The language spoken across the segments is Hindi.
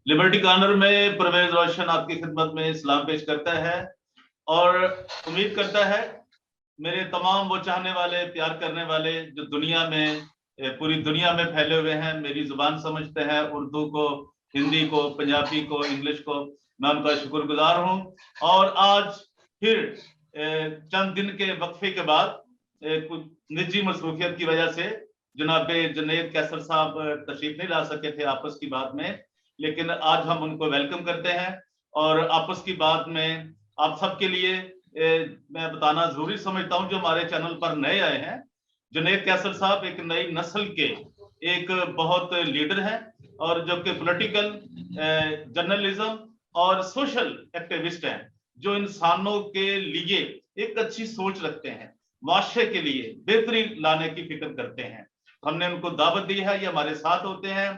लिबर्टी कॉर्नर में परवेज रोशन आपकी खिदमत में सलाम पेश करता है और उम्मीद करता है मेरे तमाम वो चाहने वाले, प्यार करने वाले जो दुनिया में, पूरी दुनिया में फैले हुए हैं, मेरी जुबान समझते हैं, उर्दू को, हिंदी को, पंजाबी को, इंग्लिश को, मैं उनका शुक्रगुजार हूं। और आज फिर चंद दिन के वक्फे के बाद कुछ निजी मसरूफियत की वजह से जनाब जुनैद कैसर साहब तशरीफ नहीं ला सके थे आपस की बात में, लेकिन आज हम उनको वेलकम करते हैं। और आपस की बात में आप सबके लिए मैं बताना जरूरी समझता हूं, जो हमारे चैनल पर नए आए हैं, जुनैद कैसर साहब एक नई नस्ल के एक बहुत लीडर हैं और जो कि पॉलिटिकल जर्नलिज्म और सोशल एक्टिविस्ट हैं, जो इंसानों के लिए एक अच्छी सोच रखते हैं, माशरे के लिए बेहतरी लाने की फिक्र करते हैं। हमने उनको दावत दी है, ये हमारे साथ होते हैं।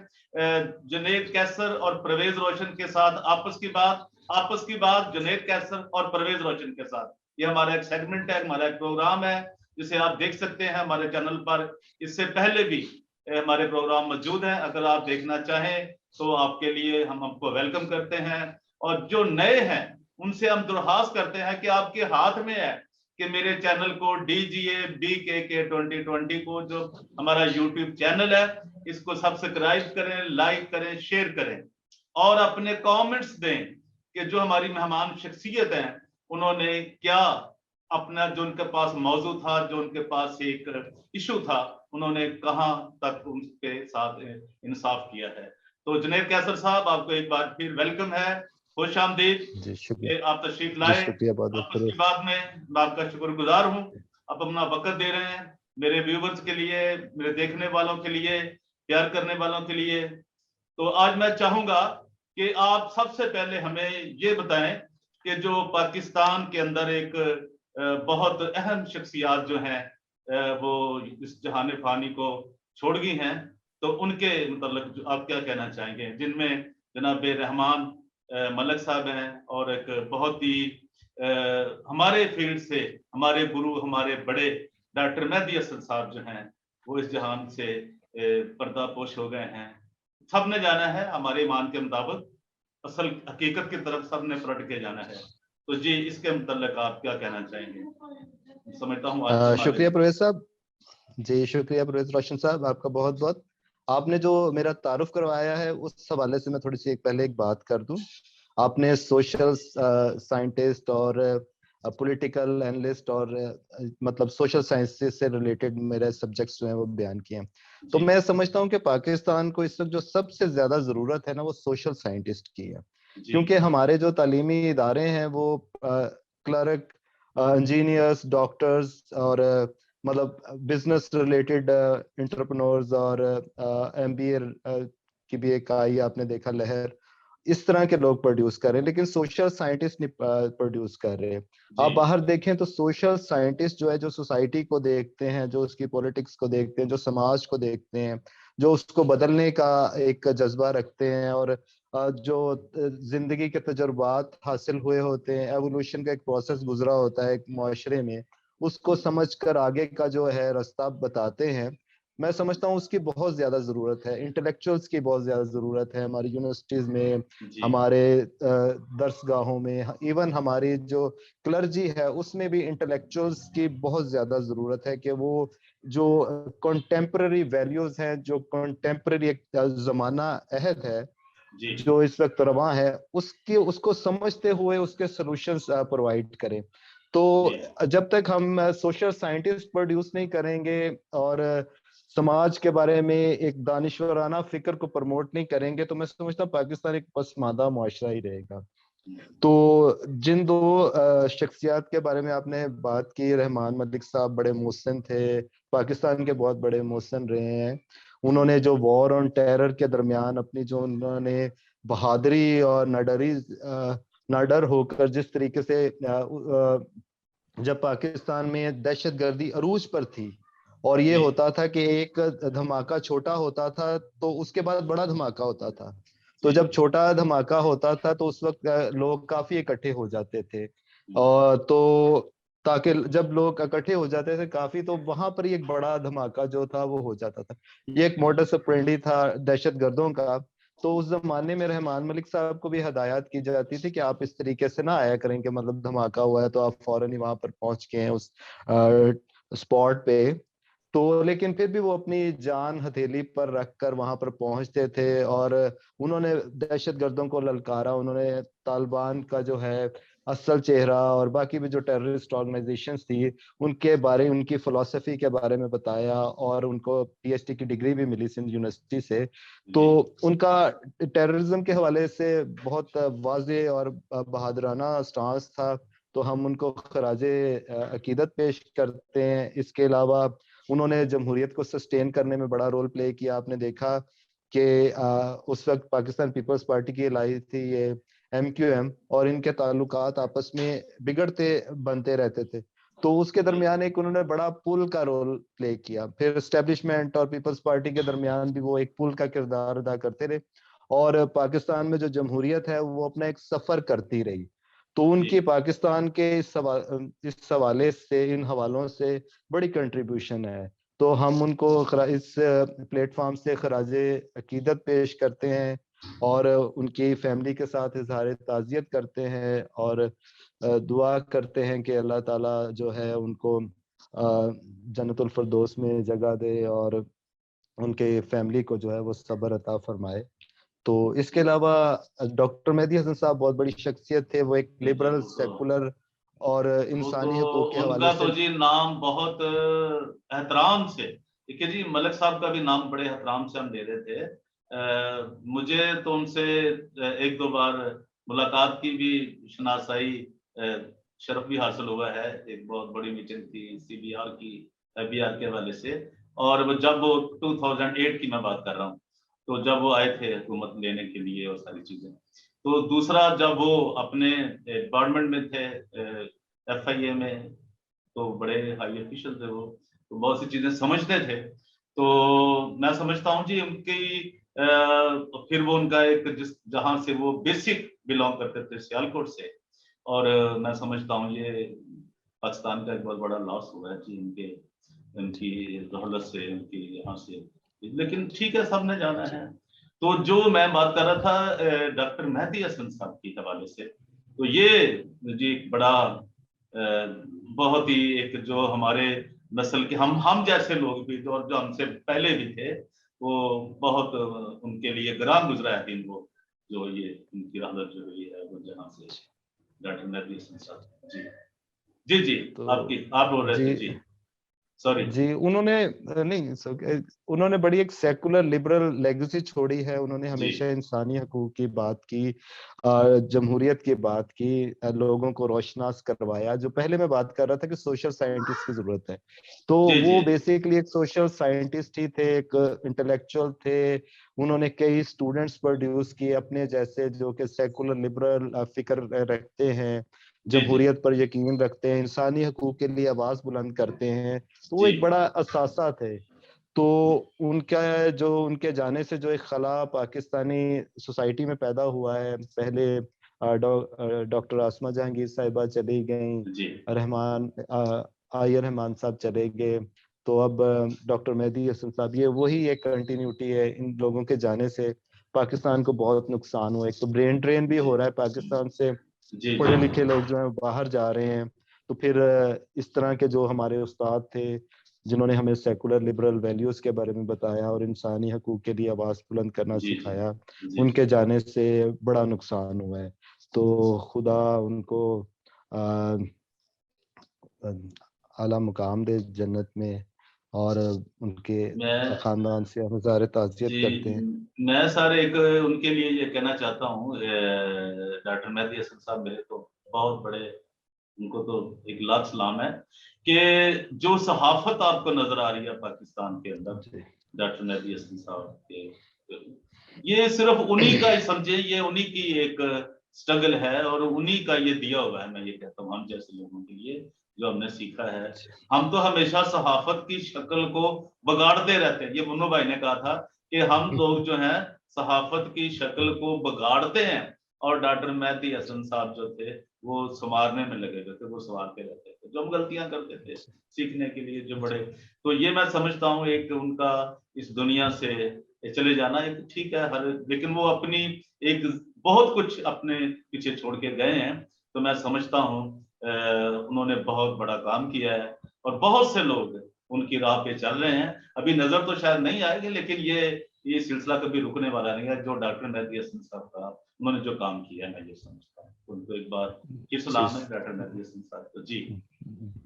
जुनैद कैसर और परवेज रोशन के साथ आपस की बात जुनैद कैसर और परवेज रोशन के साथ, ये हमारा एक सेगमेंट है, हमारा एक प्रोग्राम है जिसे आप देख सकते हैं हमारे चैनल पर। इससे पहले भी हमारे प्रोग्राम मौजूद हैं, अगर आप देखना चाहें तो आपके लिए हम आपको वेलकम करते हैं। और जो नए हैं उनसे हम दुरहास करते हैं कि आपके हाथ में है कि मेरे चैनल को DGA BKK 2020 को, जो हमारा यूट्यूब चैनल है, इसको सब्सक्राइब करें, लाइक करें, शेयर करें और अपने कमेंट्स दें कि जो हमारी मेहमान शख्सियत हैं उन्होंने क्या अपना, जो उनके पास मौजू था, जो उनके पास एक इशू था, उन्होंने कहां तक उनके साथ इंसाफ किया है। तो जुनैद कैसर साहब, आपको एक बार फिर वेलकम है, खुश आमदीद जी, शुक्रिया। आप तशरीफ लाए। आपस की बात में मैं आपका शुक्रगुजार हूं, आप अपना वक्त दे रहे हैं मेरे व्यूवर्स के लिए, मेरे देखने वालों के लिए, प्यार करने वालों के लिए। तो आज मैं चाहूंगा कि आप सबसे पहले हमें ये बताएं कि जो पाकिस्तान के अंदर एक बहुत अहम शख्सियात जो हैं वो इस जहान फानी को छोड़ गई हैं, तो उनके मतलब आप क्या कहना चाहेंगे, जिनमें जनाब रहमान मलक साहब हैं और एक बहुत ही हमारे फील्ड से हमारे गुरु, हमारे बड़े डॉक्टर मेहदी हसन साहब जो हैं वो इस जहान से पर्दापोश हो गए हैं। सब ने जाना है, हमारे ईमान के मुताबिक असल हकीकत की तरफ सब ने पलट के जाना है। तो जी, इसके मुतल्लिक आप क्या कहना चाहेंगे? समझता हूँ शुक्रिया परवेज साहब। जी, शुक्रिया परवेज रोशन साहब, आपका बहुत बहुत। आपने जो मेरा तारुफ करवाया है उस हवाले से मैं थोड़ी सी पहले एक बात कर दूं। आपने सोशल साइंटिस्ट और पॉलिटिकल एनालिस्ट और मतलब सोशल साइंसेस से रिलेटेड मेरे सब्जेक्ट्स जो हैं वो बयान किए हैं। तो मैं समझता हूं कि पाकिस्तान को इस वक्त जो सबसे ज्यादा जरूरत है ना, वो सोशल साइंटिस्ट की है। क्योंकि हमारे जो तालीमी इदारे हैं वो क्लर्क, इंजीनियर्स, डॉक्टर्स और मतलब बिजनेस रिलेटेड एंटरप्रेन्योर्स और MBA की भी एक आई, आपने देखा लहर, इस तरह के लोग प्रोड्यूस कर रहे हैं, लेकिन सोशल साइंटिस्ट नहीं प्रोड्यूस कर रहे हैं। आप बाहर देखें तो सोशल साइंटिस्ट जो है, जो सोसाइटी को देखते हैं, जो उसकी पॉलिटिक्स को देखते हैं, जो समाज को देखते हैं, जो उसको बदलने का एक जज्बा रखते हैं और जो जिंदगी के तजुर्बात हासिल हुए होते हैं, एवोल्यूशन का एक प्रोसेस गुजरा होता है एक मुआशरे में, उसको समझकर आगे का जो है रास्ता बताते हैं। मैं समझता हूँ उसकी बहुत ज्यादा जरूरत है, इंटेलेक्चुअल्स की बहुत ज्यादा जरूरत है हमारी यूनिवर्सिटीज में, हमारे दरसगाहों में, इवन हमारी जो क्लर्जी है उसमें भी इंटेलेक्चुअल्स की बहुत ज्यादा जरूरत है कि वो जो कंटेम्पररी वैल्यूज हैं, जो कंटेम्पररी एक जमाना अहद है जो इस वक्त रवां है, उसको समझते हुए उसके सॉल्यूशंस प्रोवाइड करें। तो जब तक हम सोशल साइंटिस्ट प्रोड्यूस नहीं करेंगे और समाज के बारे में एक दानिशवराना फिक्र को प्रमोट नहीं करेंगे, तो मैं समझता हूँ पाकिस्तान एक पसमानदा मुआशरा ही रहेगा। तो जिन दो शख्सियात के बारे में आपने बात की, रहमान मलिक साहब बड़े मोहसिन थे, पाकिस्तान के बहुत बड़े मोहसिन रहे हैं। उन्होंने जो वॉर ऑन टेरर के दरमियान अपनी जो उन्होंने बहादुरी और नाडर होकर जिस तरीके से जब पाकिस्तान में दहशतगर्दी अरूज पर थी और ये होता था कि एक धमाका छोटा होता था तो उसके बाद बड़ा धमाका होता था, तो जब छोटा धमाका होता था तो उस वक्त लोग काफी इकट्ठे हो जाते थे, और तो ताकि जब लोग इकट्ठे हो जाते थे काफी, तो वहां पर एक बड़ा धमाका जो था वो हो जाता था। ये एक मोडस ऑपरेंडी था दहशतगर्दों का। तो उस जमाने में रहमान मलिक साहब को भी हदायत की जाती थी कि आप इस तरीके से ना आया करें कि मतलब धमाका हुआ है तो आप फौरन ही वहां पर पहुंच के हैं उस स्पॉट पे। तो लेकिन फिर भी वो अपनी जान हथेली पर रखकर वहां पर पहुंचते थे और उन्होंने दहशतगर्दों को ललकारा, उन्होंने तालिबान का जो है असल चेहरा और बाकी भी जो टेररिस्ट ऑर्गेनाइजेशंस थी उनके बारे, उनकी फिलॉसफी के बारे में बताया, और उनको पीएचडी की डिग्री भी मिली सिंध यूनिवर्सिटी से। तो जी उनका टेररिज्म के हवाले से बहुत वाज़े और बहादुराना स्टांस था, तो हम उनको खराजे अकीदत पेश करते हैं। इसके अलावा उन्होंने जमहूरियत को सस्टेन करने में बड़ा रोल प्ले किया। आपने देखा कि उस वक्त पाकिस्तान पीपल्स पार्टी की लाई थी ये एमक्यूएम, और इनके ताल्लुकात आपस में बिगड़ते बनते रहते थे। तो उसके जी दरमियान एक उन्होंने बड़ा पुल का रोल प्ले किया। फिर एस्टेब्लिशमेंट और पीपल्स पार्टी के दरमियान भी वो एक पुल का किरदार अदा करते रहे, और पाकिस्तान में जो जमहूरियत है वो अपना एक सफर करती रही। तो जी उनकी पाकिस्तान के इस हवाले से, इन हवालों से बड़ी कंट्रीब्यूशन है। तो हम उनको इस प्लेटफॉर्म से खराजे अकीदत पेश करते हैं और उनकी फैमिली के साथ इजहार ताज़ियत करते हैं, और दुआ करते हैं कि अल्लाह ताला जो है उनको जन्नतुल फिरदौस में जगह दे और उनके फैमिली को जो है वो सब्र अता फरमाए। तो इसके अलावा डॉक्टर मेहदी हसन साहब बहुत बड़ी शख्सियत थे। वो एक जी जी लिबरल, सेकुलर और वो तो इंसानी हकूक के हवाले उनका से। तो जी नाम बहुत एहतराम से, देखिए जी मलिक साहब का भी नाम बड़े एहतराम से हम ले रहे थे। मुझे तो उनसे एक दो बार मुलाकात की भी शनासाई शर्फ भी हासिल हुआ है। एक बहुत बड़ी मीटिंग थी सीबीआर की, एफबीआर के हवाले से, और जब वो 2008 की मैं बात कर रहा हूँ, तो जब वो आए थे हुकूमत लेने के लिए और सारी चीजें। तो दूसरा, जब वो अपने डिपार्टमेंट में थे एफआईए में, तो बड़े हाई ऑफिशियल थे वो, तो बहुत सी चीजें समझते थे। तो मैं समझता हूँ जी उनकी फिर वो उनका एक जिस जहां से वो बेसिक बिलोंग करते थे सियालकोट से, और मैं समझता हूँ ये पाकिस्तान का एक बहुत बड़ा लॉस हुआ है जी उनके, उनकी दौलत से, उनकी यहाँ से। लेकिन ठीक है, सबने जाना है। तो जो मैं बात कर रहा था डॉक्टर मेहदी हसन साहब के हवाले से, तो ये जी एक बड़ा बहुत ही एक जो हमारे नस्ल के हम जैसे लोग भी थे और जो हमसे पहले भी थे, वो बहुत उनके लिए ग्राम गुजरा है दिन वो, जो ये उनकी हालत जो हुई है वो जहाँ से डॉक्टर मेहदी हसन साहब। जी जी जी, तो आपकी आप बोल रहे जी थे जी, सॉरी। जी, उन्होंने नहीं उन्होंने बड़ी एक सेकुलर लिबरल लेगेसी छोड़ी है। उन्होंने जी हमेशा इंसानी हकूक की बात की, जमहूरियत की बात की, लोगों को रोशनास करवाया। जो पहले मैं बात कर रहा था कि सोशल साइंटिस्ट की जरूरत है, तो जी जी वो बेसिकली एक सोशल साइंटिस्ट ही थे, एक इंटेलेक्चुअल थे। उन्होंने कई स्टूडेंट्स प्रोड्यूस किए अपने जैसे, जो कि सेकुलर लिबरल फिक्र रखते हैं, जी जी जमहूरियत पर यकीन रखते हैं, इंसानी हकूक के लिए आवाज बुलंद करते हैं। तो वो जी एक बड़ा असासा थे। तो उनका जो, उनके जाने से जो एक खला पाकिस्तानी सोसाइटी में पैदा हुआ है, पहले डॉक्टर आसमा जहांगीर साहिबा चली गई, जी रहमान आयर रहमान साहब चले गए, तो अब डॉक्टर मेहदी हसन साहब, ये वही एक कंटिन्यूटी है। इन लोगों के जाने से पाकिस्तान को बहुत नुकसान हुआ है। एक तो ब्रेन ड्रेन भी जी हो रहा है पाकिस्तान से, जी जी पढ़े लिखे लोग जो हैं बाहर जा रहे हैं। तो फिर इस तरह के जो हमारे उस्ताद थे जिन्होंने हमें सेकुलर लिबरल वैल्यूज के बारे में बताया और इंसानी हकूक के लिए आवाज बुलंद करना जी जी सिखाया, जी उनके जाने से बड़ा नुकसान हुआ है। तो खुदा उनको आ, आला मुकाम दे जन्नत में, और उनके मैं खानदान से हम इज़हार ताज़ियत जी करते हैं। मैं सर एक उनके लिए ये कहना चाहता हूँ, डॉक्टर मेहदी हसन साहब मेरे तो बहुत बड़े, उनको तो एक लाख सलाम है कि जो सहाफत आपको नजर आ रही है पाकिस्तान के अंदर, जी डॉक्टर मेहदी हसन साहब के, ये सिर्फ उन्हीं का ही समझे, ये उन्हीं की एक स्ट्रगल है और उन्हीं का ये दिया हुआ है। मैं ये कहता हूँ हम जैसे लोगों के लिए, जो हमने सीखा है। हम तो हमेशा सहाफत की शक्ल को बगाड़ते रहते हैं। ये मुन्नो भाई ने कहा था कि हम लोग जो हैं सहाफत की शक्ल को बगाड़ते हैं, और डॉक्टर मेहदी हसन साहब जो थे वो संवारने में लगे हुए थे, वो संवारते रहते थे जो हम गलतियां करते थे सीखने के लिए जो बड़े। तो ये मैं समझता हूँ एक उनका इस दुनिया से चले जाना एक ठीक है, हर, लेकिन वो अपनी एक बहुत कुछ अपने पीछे छोड़ के गए हैं। तो मैं समझता हूँ उन्होंने बहुत बड़ा काम किया है और बहुत से लोग उनकी राह पे चल रहे हैं। अभी नजर तो शायद नहीं आएगी, लेकिन ये सिलसिला कभी रुकने वाला नहीं है। जो डॉक्टर मेहदी हसन साहब का उन्होंने जो काम किया है, मैं ये समझता हूँ उनको एक बार फिर जी सलाम है डॉक्टर मेहदी हसन साहब को। जी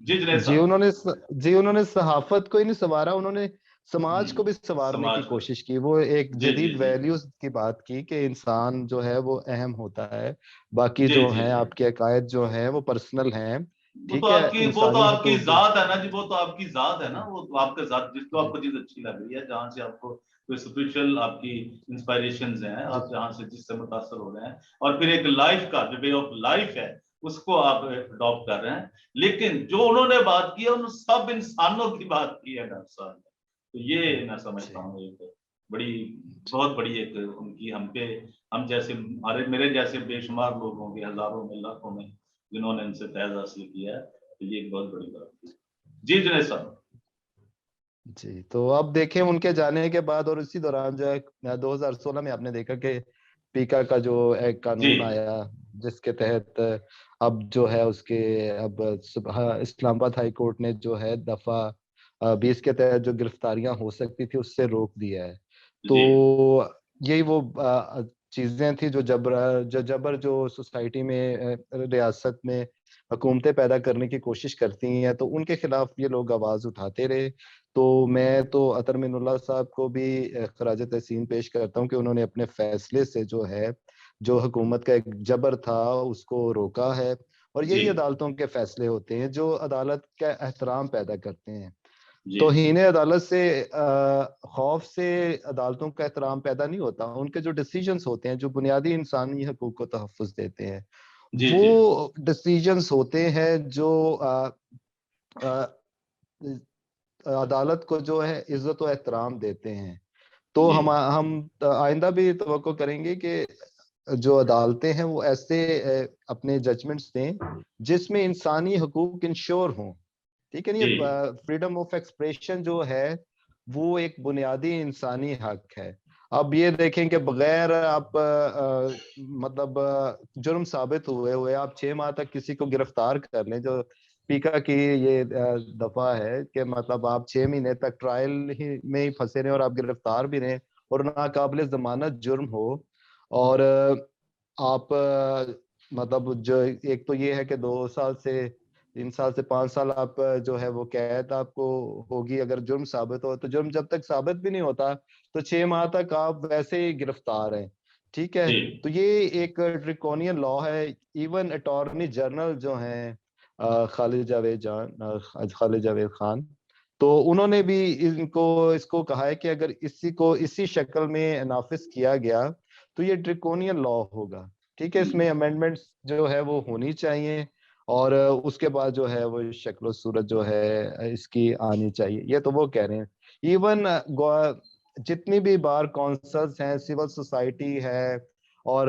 जी जुनैद जी साहब। उन्होंने सहाफत को ही नहीं संवारा, उन्होंने समाज को भी संवारने की समाज को। कोशिश की। वो एक जी जी जदीद जी वैल्यूज की बात की कि इंसान जो है वो अहम होता है, बाकी जी जो जी है जी। आपके अकायद जो है वो पर्सनल हैं। वो तो ठीक है, आपकी वो तो इंसानी आपकी हकूक। जात है ना जी, वो तो आपकी जात है ना, वो तो आपका जात, जिसको जी आपको चीज अच्छी लग रही है, जहां से आपको कोई स्पिरिचुअल आपकी इंस्पायरेशंस हैं, जी आप जहां से जिससे मुतासर हो रहे हैं, और फिर एक लाइफ का जो वे ऑफ लाइफ है उसको आप अडॉप्ट कर रहे हैं। लेकिन जो उन्होंने बात की है, उन सब इंसानों की बात की है डॉक्टर साहब ने। तो ये मैं समझता जी हूँ एक बड़ी, बहुत बड़ी एक उनकी हम पे, हम जैसे हमारे मेरे जैसे बेशुमार लोग होंगे, हजारों में लाखों में, जिन्होंने इनसे फैज हासिल किया है। तो ये एक बहुत बड़ी बात थी। जी जुनैद साहब। जी। तो अब देखें उनके जाने के बाद और इसी दौरान जो है 2016 में आपने देखा कि पीका का जो एक जी कानून आया, जिसके तहत अब जो है उसके अब इस्लामाबाद हाई कोर्ट ने जो है दफा 20 के तहत जो गिरफ्तारियां हो सकती थी उससे रोक दिया है। तो जी यही वो चीजें थी जो जबर जो सोसाइटी में रियासत में हुकूमतें पैदा करने की कोशिश करती हैं, तो उनके खिलाफ ये लोग आवाज उठाते रहे। तो मैं तो अतर मिनुल्लाह साहब को भी खराज तहसीन पेश करता हूँ कि उन्होंने अपने फैसले से जो है, जो हुकूमत का एक जबर था उसको रोका है। और जी यही अदालतों के फैसले होते हैं जो अदालत का एहतराम पैदा करते हैं। जी तौहीन अदालत से खौफ से अदालतों का एहतराम पैदा नहीं होता। उनके जो डिसीजंस होते हैं जो बुनियादी इंसानी हकूक को तहफ़्फ़ुज़ देते हैं, जी जी वो डिसीजंस होते हैं जो अ, अदालत को जो है इज्जत और एहतराम देते हैं। तो जी हम आइंदा भी तवक्को करेंगे कि जो अदालतें हैं वो ऐसे अपने जजमेंट्स दें जिसमें इंसानी हकूक इंश्योर हों। ठीक है ना, जी ये फ्रीडम ऑफ एक्सप्रेशन जो है वो एक बुनियादी इंसानी हक है। अब ये देखें कि बगैर आप मतलब जुर्म साबित हुए हुए आप 6 माह तक किसी को गिरफ्तार कर लें, जो पीका की ये दफा है कि मतलब आप 6 महीने तक ट्रायल ही में ही फंसे रहे और आप गिरफ्तार भी रहे और नाकाबिल जमानत जुर्म हो। और आप मतलब जो एक तो ये है कि 2 साल से 3 साल से 5 साल आप जो है वो कैद आपको होगी अगर जुर्म साबित हो। तो जुर्म जब तक साबित भी नहीं होता तो 6 माह तक आप वैसे ही गिरफ्तार हैं। ठीक है, जी तो ये एक ड्रिकोनियन लॉ है। इवन अटॉर्नी जनरल जो हैं खालिद जावेद खान, तो उन्होंने भी इनको इसको कहा है कि अगर इसी को इसी शक्ल में नाफिज किया गया तो ये ड्रिकोनियन लॉ होगा। ठीक है, इसमें अमेंडमेंट्स जो है वो होनी चाहिए और उसके बाद जो है वो शक्ल सूरत जो है इसकी आनी चाहिए। ये तो वो कह रहे हैं। इवन जितनी भी बार कौंसल्स हैं, सिविल सोसाइटी है और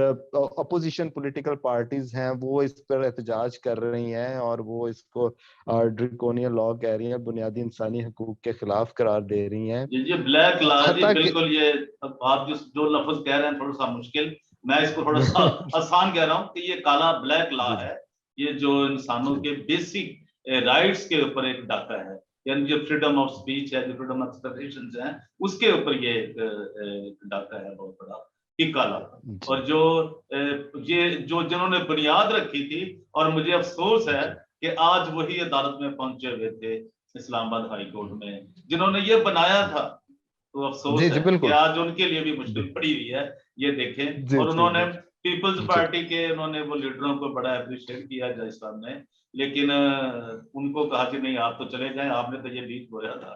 अपोजिशन पॉलिटिकल पार्टीज हैं, वो इस पर एहतजाज कर रही हैं और वो इसको ड्रिकोनियन लॉ कह रही हैं, बुनियादी इंसानी हकूक के खिलाफ करार दे रही हैं। ये ब्लैक ला जी, हत्ता कि बिल्कुल ये, अब आप जिस जो लफ्ज कह रहे हैं थोड़ा सा मुश्किल, मैं इसको थोड़ा सा आसान कह रहा हूँ कि ये काला ब्लैक ला जी है। ये जो इंसानों जी के बेसिक राइट्स के ऊपर एक डाका है, यानी जो फ्रीडम ऑफ स्पीच है, जो फ्रीडम ऑफ एक्सप्रेशन है, उसके ऊपर ये एक डाका है बहुत बड़ा, कि काला। जी और जो ये जो जिन्होंने बुनियाद रखी थी, और मुझे अफसोस है जी कि आज वही अदालत में पहुंचे हुए थे, इस्लामाबाद हाई कोर्ट में, जिन्होंने ये बनाया था। तो जी अफसोस है जी कि बिल्कुल। आज उनको लिए भी जी मुश्किल पड़ी हुई है। ये देखें, जी और जी उन्होंने पीपल्स जी पार्टी के उन्होंने वो लीडरों को बड़ा अप्रिशिएट किया जज साहब ने, लेकिन उनको कहा कि नहीं आप तो चले जाएं, आपने तो ये बीच बोया था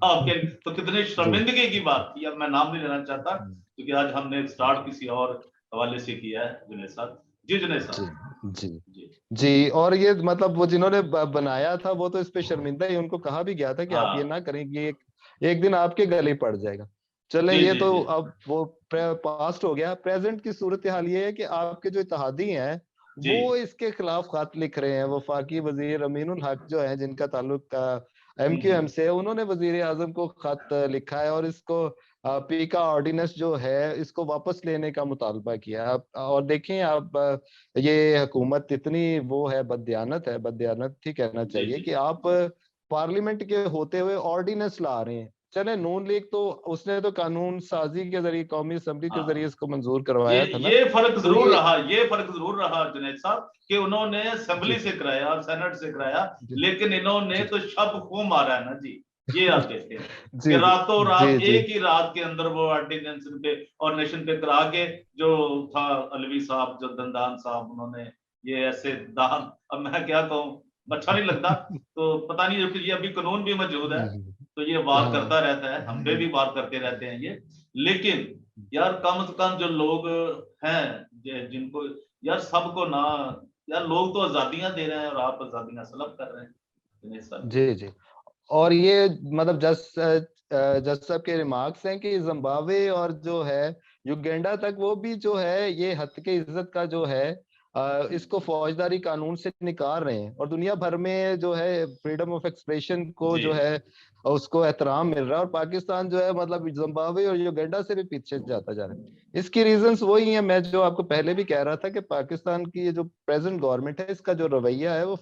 आपके। तो कितने जी शर्मिंदगी की बात थी। अब मैं नाम नहीं लेना चाहता क्योंकि आज हमने स्टार्ट किसी और हवाले से किया है जुनेद साहब। जी जुनेद जी साहब। जी जी जी। और ये मतलब वो जिन्होंने बनाया था वो तो इस पे शर्मिंदा ही, उनको कहा भी गया था कि आप ये हाँ ना करें, ये एक दिन आपके गले पड़ जाएगा। चलें, जी ये जी तो जी अब वो पास्ट हो गया। प्रेजेंट की सूरत हाल ये है कि आपके जो इत्तेहादी हैं जी वो इसके खिलाफ खत लिख रहे हैं। वफाकी वजीर अमीनुल हक जो है, जिनका ताल्लुक एमक्यूएम से है, उन्होंने वजीर आजम को खत लिखा है और इसको पी का ऑर्डिनेंस जो है इसको वापस लेने का मुतालबा किया। आप और देखें आप, ये हुकूमत इतनी वो है, बददियानत है, बददियानत ही कहना जी चाहिए जी कि आप पार्लियामेंट के होते हुए ऑर्डिनेंस ला रहे हैं। चले नून लीग तो उसने तो कानून साजी के जरिए, कौमी असेंबली के जरिए हाँ, इसको मंजूर ये करवाया था ना। ये फर्क तो जरूर ये रहा, ये फर्क जरूर रहा जुनैद साहब, कि उन्होंने जी असेंबली से कराया और सेनेट से कराया, जी लेकिन इन्होंने जी तो शब खूब मारा है ना जी। ये आप देखें कि जी रातों जी रात, जी एक ही रात के अंदर वो ऑर्डिनेंस पे और नेशन पे करा के, जो था अलवी साहब, जो दंदान साहब, उन्होंने ये ऐसे दान, अब मैं क्या कहूँ, अच्छा नहीं लगता। तो पता नहीं, ये अभी कानून भी मौजूद है, तो ये वार हाँ करता रहता है, हम पे भी वार करते रहते हैं ये। लेकिन यार कम से कम जो लोग हैं, जिनको, यार सबको ना, यार लोग तो आजादियां दे रहे हैं और आप आजादियां सलब कर रहे हैं दिनेश साहब। जी जी। और ये मतलब जज साहब के रिमार्क्स हैं कि जिम्बाब्वे और जो है युगांडा तक, वो भी जो है ये हद के इज्जत का जो है इसको फौजदारी कानून से निकाल रहे हैं। और दुनिया भर में जो है फ्रीडम ऑफ एक्सप्रेशन को जी जो है उसको एहतराम मिल रहा है, और पाकिस्तान जो है मतलब जिम्बाब्वे और युगांडा से भी पीछे जाता जा रहा है। इसकी रीजंस वही है, मैं जो आपको पहले भी कह रहा था कि पाकिस्तान की ये जो प्रेजेंट गवर्नमेंट है, इसका जो रवैया है वो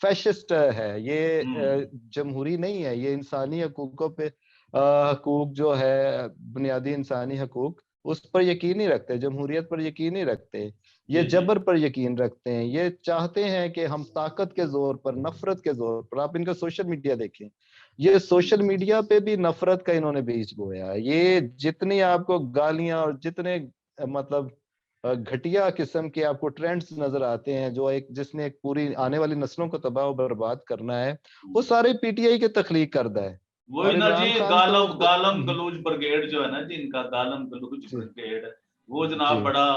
फैशिस्ट है। ये हम्म जमहूरी नहीं है, ये इंसानी हकूकों पे हकूक जो है, बुनियादी इंसानी हकूक, उस पर यकीन नहीं रखते, जमहूरियत पर यकीन नहीं रखते, ये जी जी जबर पर यकीन रखते हैं। ये चाहते हैं कि हम ताकत के जोर पर, नफरत के जोर पर, आप इनका सोशल मीडिया देखें, ये सोशल मीडिया पे भी नफरत का इन्होंने बीज बोया है। ये जितनी आपको गालियां और जितने मतलब घटिया किस्म के आपको ट्रेंड्स नजर आते हैं, जो एक जिसने एक पूरी आने वाली नस्लों को तबाह और बर्बाद करना है, वो सारे पीटीआई के तख्लीक करदा है। वही और ना जी, इमरान खान तो गालम गालम गलूज ब्रिगेड जो है ना जी, इनका गालम गलूज जी ब्रिगेड, वो जी जनाब बड़ा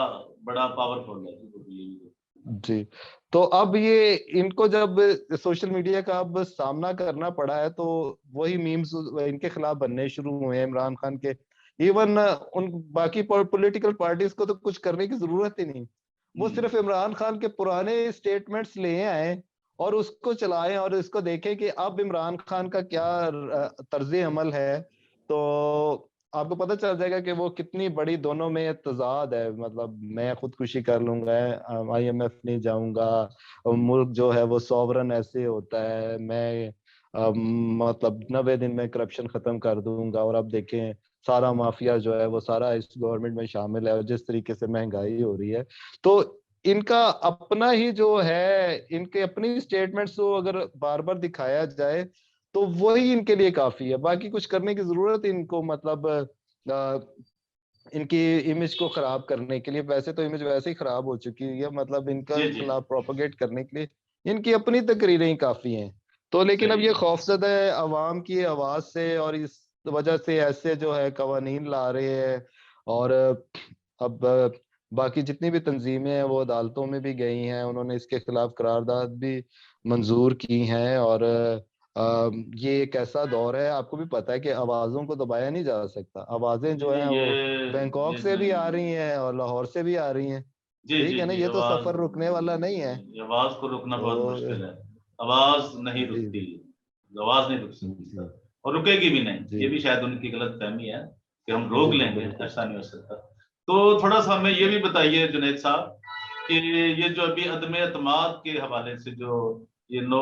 बड़ा पावरफुल है जी। जी। तो अब ये इनको जब सोशल मीडिया का अब सामना करना पड़ा है, तो वही मीम्स इनके खिलाफ बनने शुरू हुए हैं, इमरान खान के। इवन उन बाकी पॉलिटिकल पार्टीज को तो कुछ करने की जरूरत ही नहीं, वो हम्म सिर्फ इमरान खान के पुराने स्टेटमेंट्स ले आए और उसको चलाएं और इसको देखें कि अब इमरान खान का क्या तर्ज अमल है। तो आपको पता चल जाएगा कि वो कितनी बड़ी दोनों में तजाद है। मतलब मैं खुदकुशी कर लूंगा, आईएमएफ नहीं जाऊंगा, मुल्क जो है वो सॉवरन ऐसे होता है, मैं मतलब 90 दिन में करप्शन खत्म कर दूंगा। और अब देखें सारा माफिया जो है वो सारा इस गवर्नमेंट में शामिल है, और जिस तरीके से महंगाई हो रही है, तो इनका अपना ही जो है, इनके अपनी स्टेटमेंट्स को अगर बार बार दिखाया जाए तो वही इनके लिए काफी है। बाकी कुछ करने की जरूरत इनको मतलब इनकी इमेज को खराब करने के लिए, वैसे तो इमेज वैसे ही खराब हो चुकी है, मतलब इनका जी जी खिलाफ प्रोपोगेट करने के लिए इनकी अपनी तकरीरें ही काफी हैं। तो लेकिन अब सही ये है। खौफजदा है अवाम की आवाज से, और इस वजह से ऐसे जो है कवानीन ला रहे हैं। और अब बाकी जितनी भी तंजीमें हैं वो अदालतों में भी गई हैं, उन्होंने इसके खिलाफ करारदाद भी मंजूर की हैं। और ये एक ऐसा दौर है, आपको भी पता है कि आवाजों को दबाया नहीं जा सकता। आवाजें नहीं जो नहीं, हैं वो बैंकॉक ये से भी आ नहीं, रही हैं और लाहौर से भी आ रही हैं। जी ठीक जी है ना, जी, ये तो आवाज, सफर रुकने वाला नहीं है। नहीं, आवाज को रोकना बहुत तो मुश्किल है। आवाज नहीं जी रुकती, जी आवाज नहीं रुक सकती जी सर, और रुकेगी भी नहीं। जी ये भी शायद उनकी गलत फहमी है कि हम रोक जी जी लेंगे, बिल्कुल। ऐसा नहीं हो सकता। तो थोड़ा सा हमें ये भी बताइए जुनैद साहब, कि ये जो अभी अदम एतमाद के हवाले से जो ये नो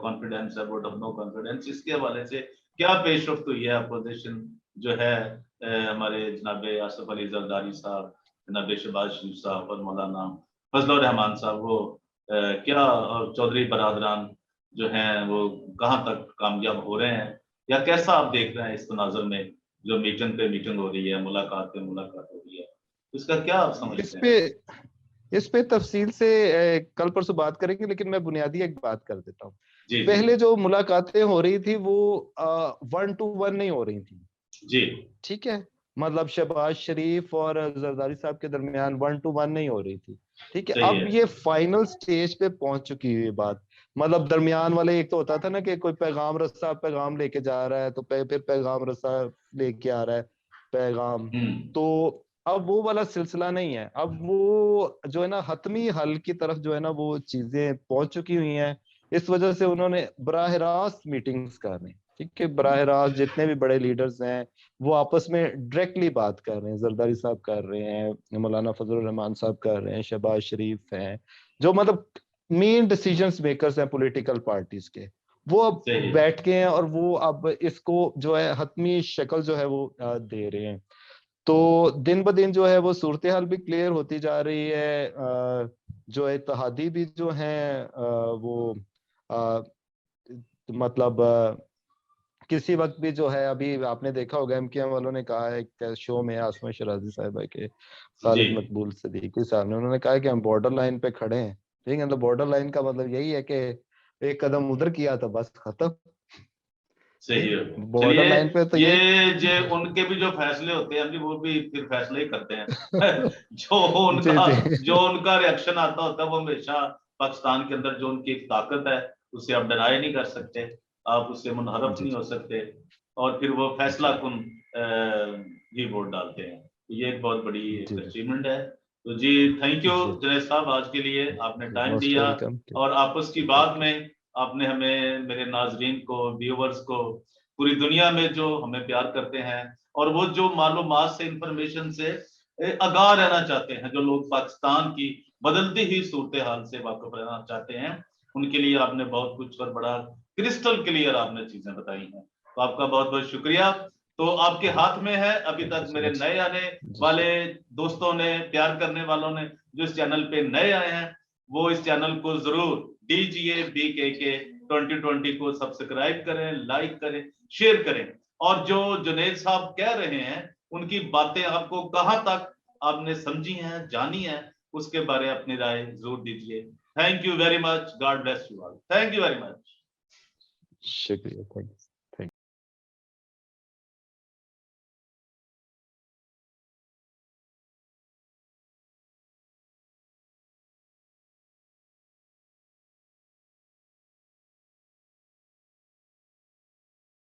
कॉन्फिडेंस है, वोट ऑफ नो कॉन्फिडेंस, इसके हवाले से क्या पेशरफ्त हुई है? अपोजिशन जो है, हमारे जनाब आसफ अली जरदारी साहब, जनाब शहबाज शरीफ साहब और मौलाना फजल रहमान साहब, वो क्या, और चौधरी बरादरान जो हैं वो कहाँ तक कामयाब हो रहे हैं, या कैसा आप देख रहे हैं इस तनाजुर में, जो मीटिंग पे मीटिंग हो रही है, मुलाकात पे मुलाकात हो रही है, इसका क्या आप इस समझते पे हैं? इस पे तफसील से कल परसों बात करेंगे, लेकिन मैं बुनियादी एक बात कर देता हूँ। जी जी पहले जो मुलाकातें हो रही थी वो 1-to-1 नहीं हो रही थी। जी, ठीक है, मतलब शहबाज शरीफ और जरदारी साहब के दरमियान 1-to-1 नहीं हो रही थी। ठीक है, सही अब है। ये फाइनल स्टेज पे पहुंच चुकी हुई बात। मतलब दरमियान वाले, एक तो होता था ना कि कोई पैगाम रस्सा पैगाम लेके जा रहा है, तो फिर पैगाम रस्सा लेके आ रहा है पैगाम। हम्म तो अब वो वाला सिलसिला नहीं है। अब वो जो है ना हतमी हल की तरफ जो है ना वो चीजें पहुंच चुकी हुई हैं। इस वजह से उन्होंने बराह रास्त मीटिंग्स करनी, ठीक है, बराह रास्त जितने भी बड़े लीडर्स हैं वो आपस में डायरेक्टली बात कर रहे हैं। जरदारी साहब कर रहे हैं, मौलाना फजलुर रहमान साहब कर रहे हैं, शहबाज शरीफ हैं, जो मतलब मेन डिसीजंस मेकर्स हैं पॉलिटिकल पार्टीज के। वो अब सही है। बैठ के हैं और वो अब इसको जो है हतमी शक्ल जो है वो दे रहे हैं। तो दिन ब दिन जो है वो सूरत हाल भी क्लियर होती जा रही है। जो इत्तेहादी भी जो हैं वो अ, मतलब किसी वक्त भी जो है, अभी आपने देखा होगा एमकेएम वालों ने कहा है एक शो में आसमा शराजी साहिबा के जी खालिद मकबूल सिद्दीकी साहब ने, उन्होंने कहा कि हम बॉर्डर लाइन पे खड़े हैं। ठीक है, मतलब बॉर्डर लाइन का मतलब यही है कि एक कदम उधर किया तो बस खत्म। सही ठीक, है। बॉर्डर चलिए, लाइन पे तो यही ये जो उनके भी जो फैसले होते हैं अभी वो भी फिर फैसले ही करते हैं जो जी उनका जी जो उनका रिएक्शन आता होता है वो हमेशा पाकिस्तान के अंदर जो उनकी एक ताकत है उसे आप डिनाई नहीं कर सकते, आप उससे मुनहरफ जी नहीं जी हो सकते। और फिर वो फैसला जी कुन जी वोट डालते हैं। ये एक बहुत बड़ी जी जी अचीवमेंट है। तो जी थैंक यू जी जुनैद साहब, आज के लिए आपने टाइम मोस्ट दिया वेलकम। और आपस की बात में आपने हमें, मेरे नाजरीन को, व्यूवर्स को, पूरी दुनिया में जो हमें प्यार करते हैं और वो जो मालूमात से, इंफॉर्मेशन से आगाह रहना चाहते हैं, जो लोग पाकिस्तान की बदलती ही सूरत हाल से वाकिफ रहना चाहते हैं, उनके लिए आपने बहुत कुछ और बड़ा क्रिस्टल क्लियर आपने चीजें बताई हैं। तो आपका बहुत बहुत शुक्रिया। तो आपके हाथ में है, अभी थैंक यू तक सो मेरे मच। नए आने जी वाले दोस्तों ने, प्यार करने वालों ने, जो इस चैनल पे नए आए हैं, वो इस चैनल को जरूर DGA-BKK 2020 को सब्सक्राइब करें, लाइक करें, शेयर करें। और जो जुनैद साहब कह रहे हैं उनकी बातें आपको कहां तक आपने समझी हैं, जानी है, उसके बारे में अपनी राय जरूर दीजिए। Thank you very much, God bless you all, thank you very much. शुक्रिया, थैंक यू।